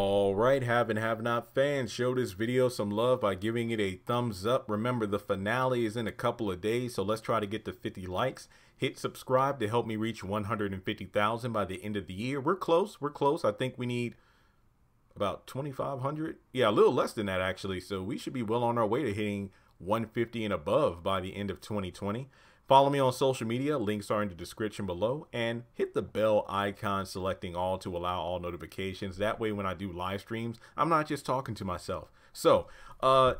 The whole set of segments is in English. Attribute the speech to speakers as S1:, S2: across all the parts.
S1: All right, have and have not fans, show this video some love by giving it a thumbs up. Remember, the finale is in a couple of days, so let's try to get to 50 likes. Hit subscribe to help me reach 150,000 by the end of the year. We're close. I think we need about 2,500. Yeah, a little less than that actually. So we should be well on our way to hitting 150 and above by the end of 2020. Follow me on social media, links are in the description below, and hit the bell icon selecting all to allow all notifications. That way when I do live streams, I'm not just talking to myself. So,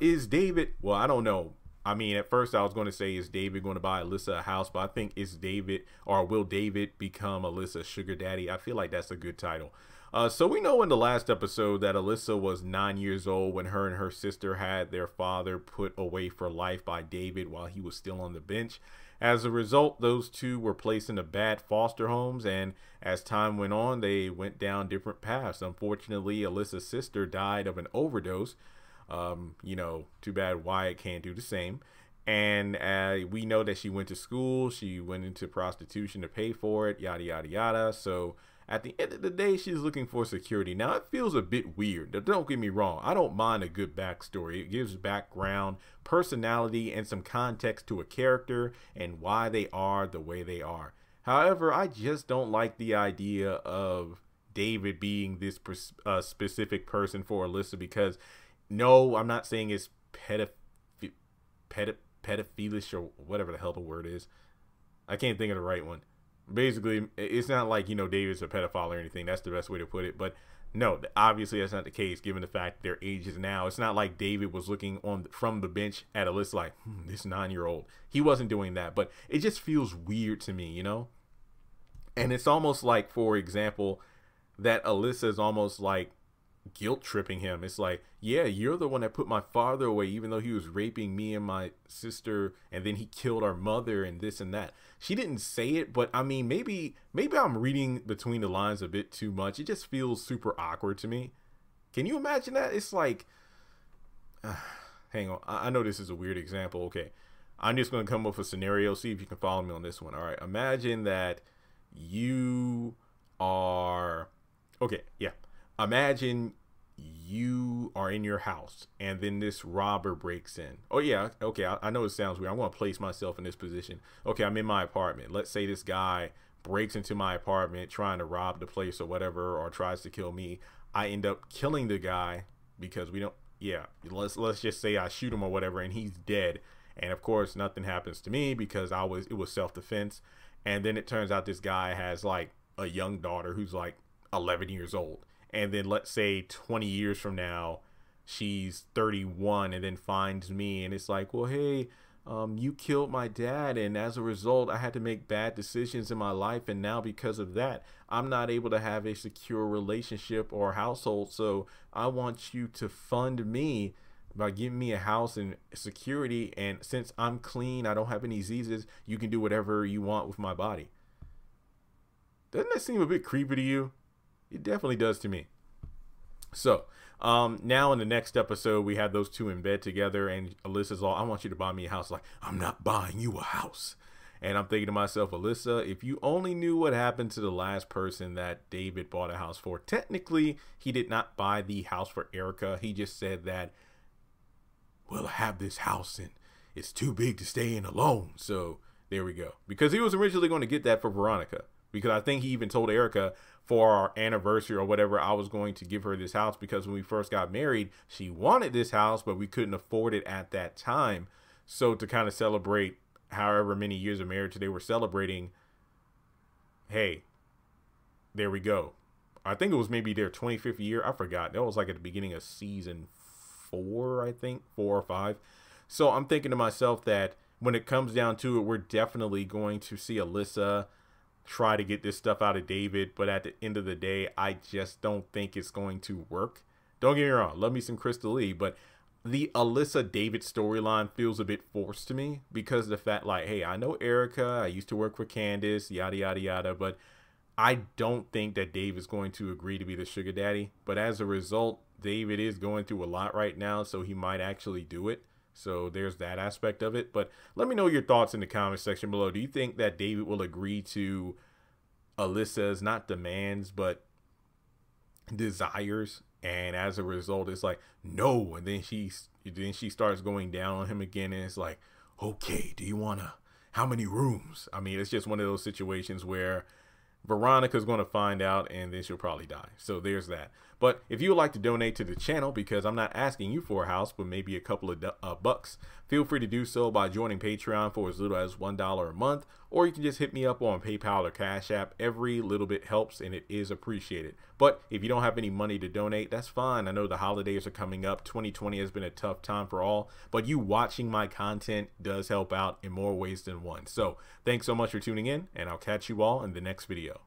S1: is David, well, I don't know. I mean, at first I was going to say, is David going to buy Alissa a house? But I think, is David, or will David become Alissa's sugar daddy? I feel like that's a good title. So we know in the last episode that Alissa was 9 years old when her and her sister had their father put away for life by David while he was still on the bench. As a result, those two were placed into bad foster homes, and as time went on, they went down different paths. Unfortunately, Alissa's sister died of an overdose. You know, too bad Wyatt can't do the same. And we know that she went to school, she went into prostitution to pay for it, yada, yada, yada. So at the end of the day, she's looking for security. Now, it feels a bit weird. Don't get me wrong. I don't mind a good backstory. It gives background, personality, and some context to a character and why they are the way they are. However, I just don't like the idea of David being this specific person for Alissa, because no, I'm not saying it's pedophilish or whatever the hell the word is. I can't think of the right one. Basically, it's not like, you know, David's a pedophile or anything. That's the best way to put it. But no, obviously that's not the case, given the fact their ages now. It's not like David was looking on from the bench at Alissa like, this 9-year-old. He wasn't doing that. But it just feels weird to me, you know? And it's almost like, for example, that Alissa is almost like guilt tripping him. It's like, yeah, you're the one that put my father away, even though he was raping me and my sister, and then he killed our mother and this and that. She didn't say it, but I mean, maybe I'm reading between the lines a bit too much. It just feels super awkward to me. Can you imagine that? It's like, hang on, I know this is a weird example. Okay, I'm just going to come up with a scenario, see if you can follow me on this one. All right, imagine that you are, okay, yeah. Imagine you are in your house and then this robber breaks in. Oh yeah, okay, I know it sounds weird. I'm going to place myself in this position. Okay, I'm in my apartment. Let's say this guy breaks into my apartment trying to rob the place or whatever, or tries to kill me. I end up killing the guy because we don't, yeah, let's just say I shoot him or whatever and he's dead. And of course nothing happens to me because it was self-defense. And then it turns out this guy has like a young daughter who's like 11 years old. And then let's say 20 years from now, she's 31 and then finds me. And it's like, well, hey, you killed my dad. And as a result, I had to make bad decisions in my life. And now because of that, I'm not able to have a secure relationship or household. So I want you to fund me by giving me a house and security. And since I'm clean, I don't have any diseases, you can do whatever you want with my body. Doesn't that seem a bit creepy to you? It definitely does to me. So now in the next episode, we have those two in bed together, and Alissa's all, I want you to buy me a house. Like, I'm not buying you a house. And I'm thinking to myself, Alissa, if you only knew what happened to the last person that David bought a house for. Technically, he did not buy the house for Erica. He just said that, well, I have this house and it's too big to stay in alone. So there we go. Because he was originally going to get that for Veronica. Because I think he even told Erica, for our anniversary or whatever, I was going to give her this house because when we first got married, she wanted this house, but we couldn't afford it at that time. So to kind of celebrate however many years of marriage they were celebrating, hey, there we go. I think it was maybe their 25th year. I forgot. That was like at the beginning of season 4, I think, 4 or 5. So I'm thinking to myself that when it comes down to it, we're definitely going to see Alissa try to get this stuff out of David, but at the end of the day, I just don't think it's going to work. Don't get me wrong, love me some Crystal Lee, but the Alissa David storyline feels a bit forced to me because of the fact, like, hey, I know Erica, I used to work for Candace, yada yada yada, but I don't think that Dave is going to agree to be the sugar daddy. But as a result, David is going through a lot right now, so he might actually do it. So there's that aspect of it. But let me know your thoughts in the comment section below. Do you think that David will agree to Alissa's, not demands, but desires And as a result, it's like, no. And then she starts going down on him again. And it's like, okay, how many rooms? I mean, it's just one of those situations where Veronica's going to find out and then she'll probably die. So there's that. But if you would like to donate to the channel, because I'm not asking you for a house, but maybe a couple of bucks, feel free to do so by joining Patreon for as little as $1 a month, or you can just hit me up on PayPal or Cash App. Every little bit helps and it is appreciated. But if you don't have any money to donate, that's fine. I know the holidays are coming up. 2020 has been a tough time for all, but you watching my content does help out in more ways than one. So thanks so much for tuning in, and I'll catch you all in the next video.